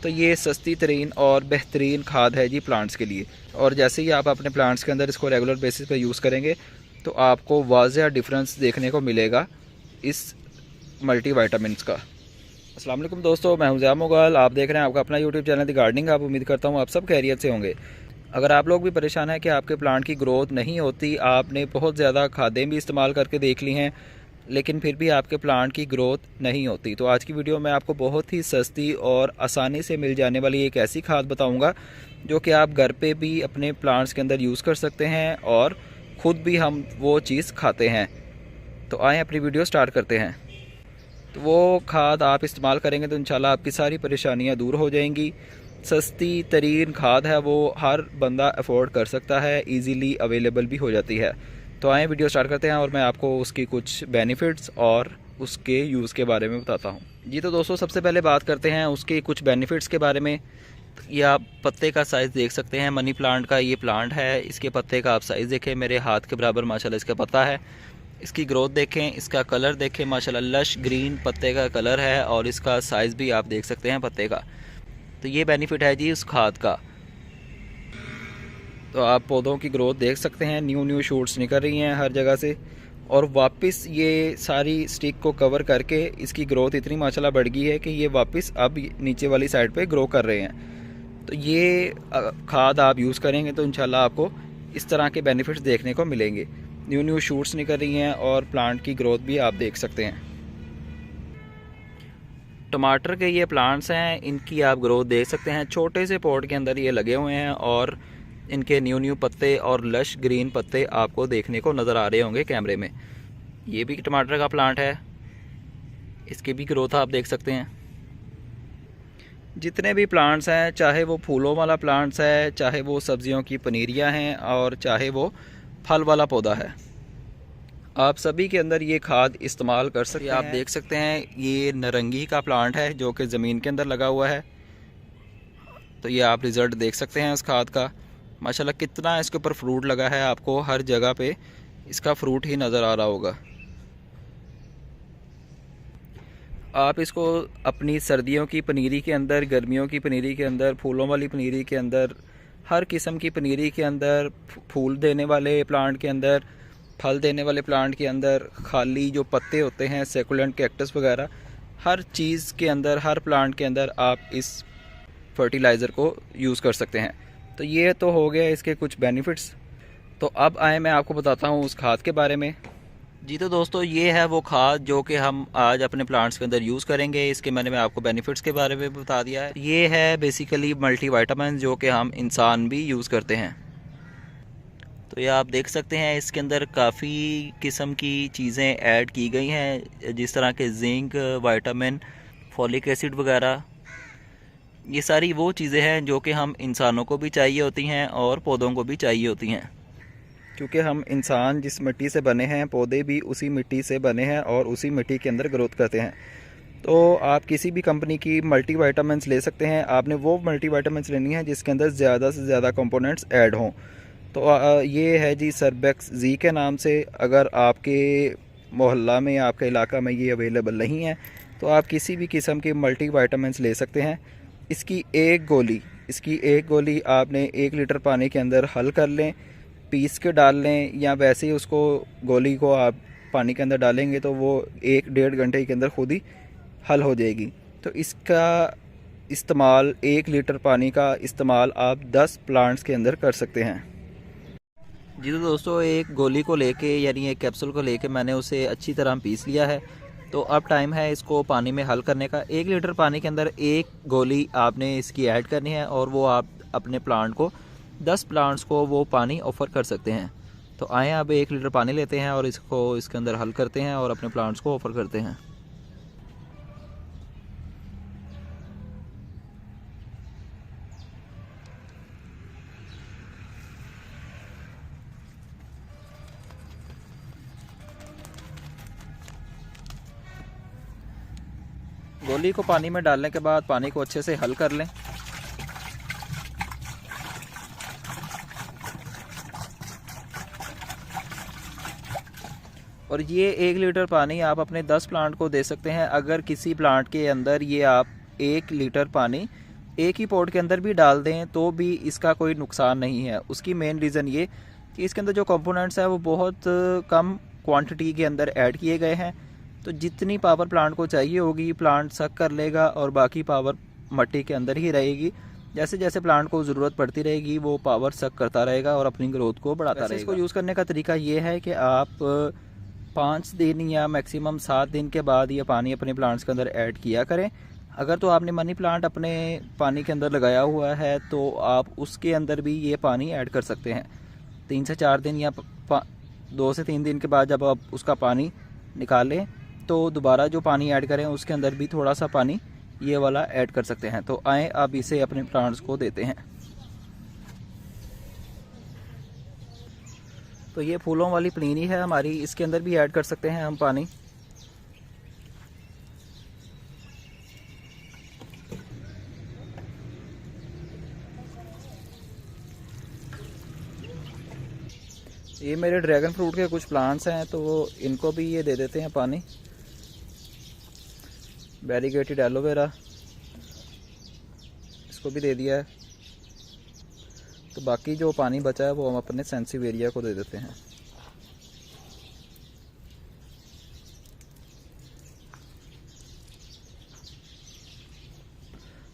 तो ये सस्ती तरीन और बेहतरीन खाद है जी प्लांट्स के लिए। और जैसे ही आप अपने प्लांट्स के अंदर इसको रेगुलर बेसिस पे यूज़ करेंगे तो आपको वाज़ह डिफरेंस देखने को मिलेगा इस मल्टी वाइटामिन्स का। अस्सलाम वालेकुम दोस्तों, मैं हूं ज़िया मुग़ल। आप देख रहे हैं आपका अपना यूट्यूब चैनल द गार्डनिंग। आप उम्मीद करता हूं आप सब खैरियत से होंगे। अगर आप लोग भी परेशान हैं कि आपके प्लांट की ग्रोथ नहीं होती, आपने बहुत ज़्यादा खादें भी इस्तेमाल करके देख ली हैं लेकिन फिर भी आपके प्लांट की ग्रोथ नहीं होती, तो आज की वीडियो में आपको बहुत ही सस्ती और आसानी से मिल जाने वाली एक ऐसी खाद बताऊंगा जो कि आप घर पे भी अपने प्लांट्स के अंदर यूज़ कर सकते हैं और ख़ुद भी हम वो चीज़ खाते हैं। तो आएँ अपनी वीडियो स्टार्ट करते हैं। तो वो खाद आप इस्तेमाल करेंगे तो इंशाल्लाह आपकी सारी परेशानियां दूर हो जाएंगी। सस्ती तरीन खाद है, वो हर बंदा अफोर्ड कर सकता है, इजीली अवेलेबल भी हो जाती है। तो आएँ वीडियो स्टार्ट करते हैं और मैं आपको उसकी कुछ बेनिफिट्स और उसके यूज़ के बारे में बताता हूँ। जी तो दोस्तों, सबसे पहले बात करते हैं उसके कुछ बेनिफिट्स के बारे में। ये आप पत्ते का साइज़ देख सकते हैं, मनी प्लांट का ये प्लांट है, इसके पत्ते का आप साइज़ देखें, मेरे हाथ के बराबर माशाल्लाह इसका पत्ता है। इसकी ग्रोथ देखें, इसका कलर देखें, माशाल्लाह लश ग्रीन पत्ते का कलर है और इसका साइज़ भी आप देख सकते हैं पत्ते का। तो ये बेनिफिट है जी उस खाद का। तो आप पौधों की ग्रोथ देख सकते हैं, न्यू शूट्स निकल रही हैं हर जगह से और वापस ये सारी स्टिक को कवर करके इसकी ग्रोथ इतनी माशाल्लाह बढ़ गई है कि ये वापस अब नीचे वाली साइड पे ग्रो कर रहे हैं। तो ये खाद आप यूज़ करेंगे तो इंशाल्लाह आपको इस तरह के बेनिफिट्स देखने को मिलेंगे। न्यू शूट्स निकल रही हैं और प्लांट की ग्रोथ भी आप देख सकते हैं। टमाटर के ये प्लांट्स हैं, इनकी आप ग्रोथ देख सकते हैं, छोटे से पॉट के अंदर ये लगे हुए हैं और इनके न्यू पत्ते और लश ग्रीन पत्ते आपको देखने को नज़र आ रहे होंगे कैमरे में। ये भी टमाटर का प्लांट है, इसकी भी ग्रोथ आप देख सकते हैं। जितने भी प्लांट्स हैं, चाहे वो फूलों वाला प्लांट्स है, चाहे वो सब्जियों की पनीरियाँ हैं और चाहे वो फल वाला पौधा है, आप सभी के अंदर ये खाद इस्तेमाल कर सकते हैं। आप देख सकते हैं ये नारंगी का प्लांट है जो कि ज़मीन के अंदर लगा हुआ है। तो ये आप रिज़ल्ट देख सकते हैं उस खाद का। माशाल्लाह कितना इसके ऊपर फ्रूट लगा है, आपको हर जगह पे इसका फ्रूट ही नज़र आ रहा होगा। आप इसको अपनी सर्दियों की पनीरी के अंदर, गर्मियों की पनीरी के अंदर, फूलों वाली पनीरी के अंदर, हर किस्म की पनीरी के अंदर, फूल देने वाले प्लांट के अंदर, फल देने वाले प्लांट के अंदर, खाली जो पत्ते होते हैं सेकुलेंट कैक्टस वगैरह, हर चीज़ के अंदर, हर प्लांट के अंदर आप इस फर्टिलाइज़र को यूज़ कर सकते हैं। तो ये तो हो गया इसके कुछ बेनिफिट्स। तो अब आए मैं आपको बताता हूँ उस खाद के बारे में। जी तो दोस्तों, ये है वो खाद जो कि हम आज अपने प्लांट्स के अंदर यूज़ करेंगे। इसके मैंने आपको बेनिफिट्स के बारे में बता दिया है। ये है बेसिकली मल्टी वाइटामिन जो कि हम इंसान भी यूज़ करते हैं। तो ये आप देख सकते हैं इसके अंदर काफ़ी किस्म की चीज़ें ऐड की गई हैं, जिस तरह के जिंक, विटामिन, फॉलिक एसिड वगैरह। ये सारी वो चीज़ें हैं जो कि हम इंसानों को भी चाहिए होती हैं और पौधों को भी चाहिए होती हैं, क्योंकि हम इंसान जिस मिट्टी से बने हैं, पौधे भी उसी मिट्टी से बने हैं और उसी मिट्टी के अंदर ग्रोथ करते हैं। तो आप किसी भी कंपनी की मल्टी वाइटामिन्स ले सकते हैं। आपने वो मल्टी वाइटामिन्स लेनी है जिसके अंदर ज़्यादा से ज़्यादा कंपोनेंट्स ऐड हों। तो ये है जी सरबेक्स जी के नाम से। अगर आपके मोहल्ला में या आपके इलाका में ये अवेलेबल नहीं है तो आप किसी भी किस्म के मल्टी वाइटामिन्स ले सकते हैं। इसकी एक गोली आपने 1 लीटर पानी के अंदर हल कर लें, पीस के डाल लें, या वैसे ही उसको गोली को आप पानी के अंदर डालेंगे तो वो 1-1.5 घंटे के अंदर खुद ही हल हो जाएगी। तो इसका इस्तेमाल 1 लीटर पानी का इस्तेमाल आप 10 प्लांट्स के अंदर कर सकते हैं। जी तो दोस्तों, एक गोली को लेके यानी एक कैप्सूल को लेके मैंने उसे अच्छी तरह पीस लिया है। तो अब टाइम है इसको पानी में हल करने का। 1 लीटर पानी के अंदर 1 गोली आपने इसकी ऐड करनी है और वो आप अपने प्लांट को 10 प्लांट्स को वो पानी ऑफ़र कर सकते हैं। तो आएँ अब 1 लीटर पानी लेते हैं और इसको इसके अंदर हल करते हैं और अपने प्लांट्स को ऑफ़र करते हैं। गोली को पानी में डालने के बाद पानी को अच्छे से हल कर लें। और ये 1 लीटर पानी आप अपने 10 प्लांट को दे सकते हैं। अगर किसी प्लांट के अंदर ये आप 1 लीटर पानी एक ही पॉट के अंदर भी डाल दें तो भी इसका कोई नुकसान नहीं है। उसकी मेन रीज़न ये कि इसके अंदर जो कंपोनेंट्स हैं वो बहुत कम क्वांटिटी के अंदर ऐड किए गए हैं। तो जितनी पावर प्लांट को चाहिए होगी प्लांट सक कर लेगा और बाकी पावर मट्टी के अंदर ही रहेगी। जैसे जैसे प्लांट को ज़रूरत पड़ती रहेगी वो पावर सक करता रहेगा और अपनी ग्रोथ को बढ़ाता रहेगा। इसको यूज़ करने का तरीका ये है कि आप 5 दिन या मैक्सिमम 7 दिन के बाद ये पानी अपने प्लांट्स के अंदर ऐड किया करें। अगर तो आपने मनी प्लांट अपने पानी के अंदर लगाया हुआ है तो आप उसके अंदर भी ये पानी ऐड कर सकते हैं। 3 से 4 दिन या 2 से 3 दिन के बाद जब आप उसका पानी निकालें तो दोबारा जो पानी ऐड करें उसके अंदर भी थोड़ा सा पानी ये वाला ऐड कर सकते हैं। तो आए अब इसे अपने प्लांट्स को देते हैं। तो ये फूलों वाली पनीरी है हमारी, इसके अंदर भी ऐड कर सकते हैं हम पानी। ये मेरे ड्रैगन फ्रूट के कुछ प्लांट्स हैं तो इनको भी ये दे देते हैं पानी। वेरीगेटेड एलोवेरा इसको भी दे दिया है। तो बाकी जो पानी बचा है वो हम अपने सेंसिवेरिया को दे देते हैं।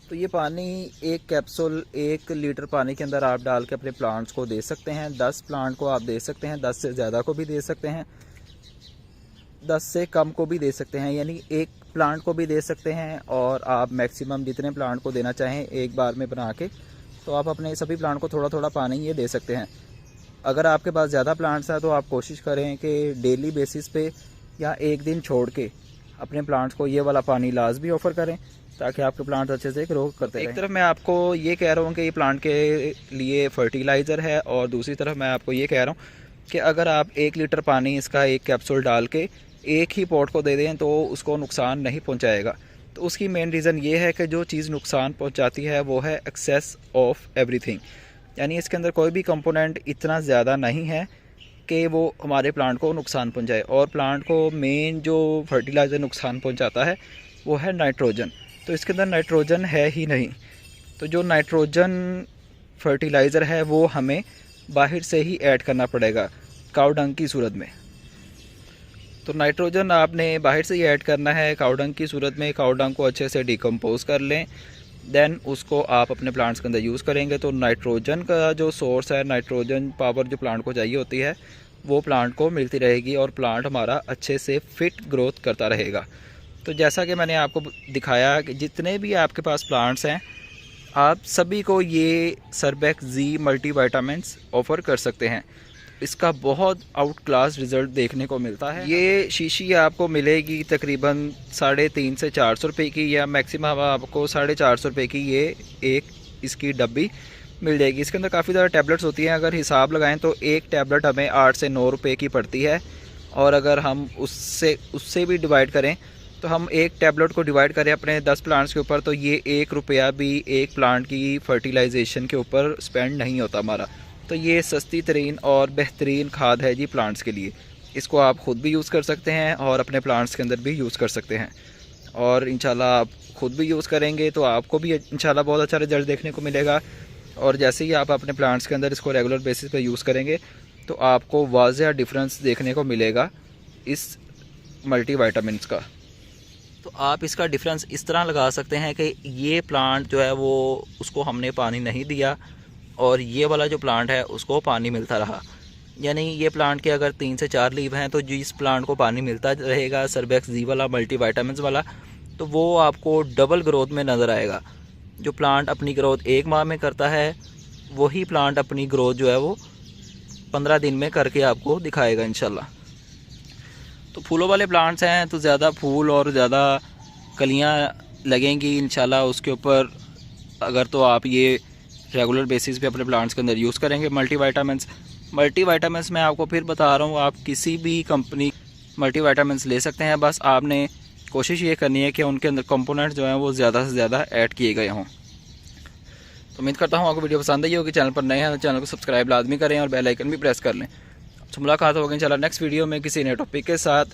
तो ये पानी एक कैप्सूल 1 लीटर पानी के अंदर आप डाल के अपने प्लांट्स को दे सकते हैं। 10 प्लांट को आप दे सकते हैं, 10 से ज़्यादा को भी दे सकते हैं, 10 से कम को भी दे सकते हैं, यानी एक प्लांट को भी दे सकते हैं। और आप मैक्सिमम जितने प्लांट को देना चाहें एक बार में बना के तो आप अपने सभी प्लांट को थोड़ा थोड़ा पानी ये दे सकते हैं। अगर आपके पास ज़्यादा प्लांट्स हैं तो आप कोशिश करें कि डेली बेसिस पे या एक दिन छोड़ के अपने प्लांट्स को ये वाला पानी लाजमी ऑफ़र करें ताकि आपके प्लांट अच्छे से ग्रो करते रहें। एक तरफ मैं आपको ये कह रहा हूँ कि ये प्लांट के लिए फर्टिलाइज़र है और दूसरी तरफ मैं आपको ये कह रहा हूँ कि अगर आप 1 लीटर पानी इसका एक कैप्सूल डाल के एक ही पॉट को दे दें तो उसको नुकसान नहीं पहुँचाएगा। तो उसकी मेन रीज़न ये है कि जो चीज़ नुकसान पहुँचाती है वो है एक्सेस ऑफ एवरीथिंग, यानी इसके अंदर कोई भी कंपोनेंट इतना ज़्यादा नहीं है कि वो हमारे प्लांट को नुकसान पहुँचाए। और प्लांट को मेन जो फर्टिलाइज़र नुकसान पहुँचाता है वो है नाइट्रोजन। तो इसके अंदर नाइट्रोजन है ही नहीं। तो जो नाइट्रोजन फर्टिलाइज़र है वो हमें बाहर से ही ऐड करना पड़ेगा काऊ डंग की सूरत में। तो नाइट्रोजन आपने बाहर से ही ऐड करना है काऊ डंग की सूरत में। काऊ डंग को अच्छे से डिकम्पोज कर लें, देन उसको आप अपने प्लांट्स के अंदर यूज़ करेंगे। तो नाइट्रोजन का जो सोर्स है, नाइट्रोजन पावर जो प्लांट को चाहिए होती है वो प्लांट को मिलती रहेगी और प्लांट हमारा अच्छे से फिट ग्रोथ करता रहेगा। तो जैसा कि मैंने आपको दिखाया कि जितने भी आपके पास प्लांट्स हैं आप सभी को ये सरबैक जी मल्टीविटामिन्स ऑफ़र कर सकते हैं। इसका बहुत आउट क्लास रिज़ल्ट देखने को मिलता है। ये शीशी आपको मिलेगी तकरीबन 350 से 400 रुपये की, या मैक्सिमम आपको 450 रुपये की ये एक इसकी डब्बी मिल जाएगी। इसके अंदर काफ़ी ज़्यादा टैबलेट्स होती हैं। अगर हिसाब लगाएं तो एक टैबलेट हमें 8 से 9 रुपये की पड़ती है। और अगर हम उससे भी डिवाइड करें तो हम एक टैबलेट को डिवाइड करें अपने 10 प्लांट्स के ऊपर तो ये 1 रुपया भी एक प्लांट की फर्टिलाइजेशन के ऊपर स्पेंड नहीं होता हमारा। तो ये सस्ती तरीन और बेहतरीन खाद है जी प्लांट्स के लिए। इसको आप ख़ुद भी यूज़ कर सकते हैं और अपने प्लांट्स के अंदर भी यूज़ कर सकते हैं। और इंशाल्लाह आप ख़ुद भी यूज़ करेंगे तो आपको भी इंशाल्लाह बहुत अच्छा रिजल्ट देखने को मिलेगा। और जैसे ही आप अपने प्लांट्स के अंदर इसको रेगुलर बेसिस पे यूज़ करेंगे तो आपको वाज़ेह डिफरेंस देखने को मिलेगा इस मल्टीविटामिन्स का। तो आप इसका डिफरेंस इस तरह लगा सकते हैं कि ये प्लांट जो है वो उसको हमने पानी नहीं दिया और ये वाला जो प्लांट है उसको पानी मिलता रहा। यानी ये प्लांट के अगर 3 से 4 लीव हैं तो जिस प्लांट को पानी मिलता रहेगा सरबैक्स जी वाला मल्टीविटामिन्स वाला, तो वो आपको डबल ग्रोथ में नज़र आएगा। जो प्लांट अपनी ग्रोथ 1 माह में करता है वही प्लांट अपनी ग्रोथ जो है वो 15 दिन में करके आपको दिखाएगा इंशाल्लाह। तो फूलों वाले प्लांट्स हैं तो ज़्यादा फूल और ज़्यादा कलियां लगेंगी इंशाल्लाह उसके ऊपर। अगर तो आप ये रेगुलर बेसिस पे अपने प्लांट्स के अंदर यूज़ करेंगे मल्टीविटामिन्स मैं आपको फिर बता रहा हूँ, आप किसी भी कंपनी मल्टीविटामिन्स ले सकते हैं। बस आपने कोशिश ये करनी है कि उनके अंदर कंपोनेंट्स जो हैं वो ज़्यादा से ज़्यादा ऐड किए गए हों। तो उम्मीद करता हूँ आपको वीडियो पसंद आई होगी। चैनल पर नए हैं तो चैनल को सब्सक्राइब लाजमी करें और बेल आइकन भी प्रेस कर लें। तो मुलाकात होगी इंशाल्लाह नेक्स्ट वीडियो में किसी नए टॉपिक के साथ।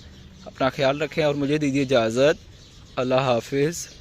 अपना ख्याल रखें और मुझे दीजिए इजाज़त। अल्लाह हाफिज़।